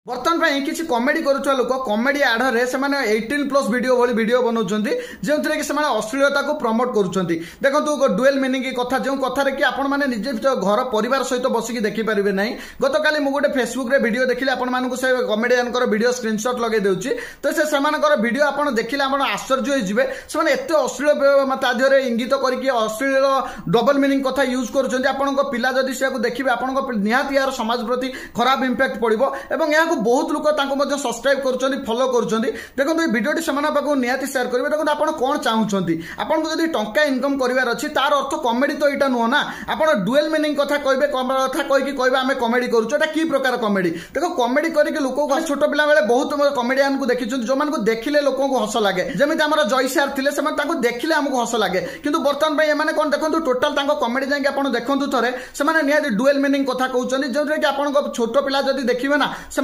बर्तमान ପାଇଁ କିଛି କମେଡି କରୁଥିବା ଲୋକ କମେଡି ଆଢରେ ସେମାନେ 18+ ଭିडिଓ ଭଳି ଭିडिଓ बनाउछन्ती जेउथरे कि ସେମାନେ ଅଶ୍ଳୀଳତାକୁ ପ୍ରମୋଟ କରୁछन्ती। देखंतु डुएल मीनिंग कथा जो कथारे कि आपण माने निजे घर परिवार सहित बसिकी देखि परिबे नै। गतकाली मु गोटे फेसबुक रे वीडियो देखिले आपण मानकु से कॉमेडियन कर वीडियो स्क्रीनशॉट लगे देउची तो से समानकर वीडियो आपण देखिले आपण आश्चर्य होई जिवे। ସେମାନେ एते अश्लील तादिरे इंगित करिकि अश्लील डबल मीनिंग कथा यूज करूछन्ती। आपनको पिला जदि सेको देखिबे आपनको निहाती यार समाज प्रति खराब इंपैक्ट पड़िबो एवं या बहुत लोग सब्सक्राइब कर फॉलो कर देखो ये वीडियो से निहाती शेयर करेंगे। देखो आप कौन चाहते आपको जब टंका इनकम करार अच्छी तार अर्थ कॉमेडी तो यहाँ नुह ना। आप डुएल मीनिंग कथा कहे कथा कहीकि आम कॉमेडी करूँ कि प्रकार कॉमेडी देखो कॉमेडी करके लोक छोट पिला बेले बहुत कॉमेडियन को देखी जो देखिले लोक हस लगे जमी आम जय सार थे देखिले आमको हस लगे कि बर्तमान एम कौन देखो टोटाल कॉमेडी जाकि आप देखो थे से निहाती डुएल मीनिंग कथा कहते जो कि आप छोट पिला जब देखिए ना से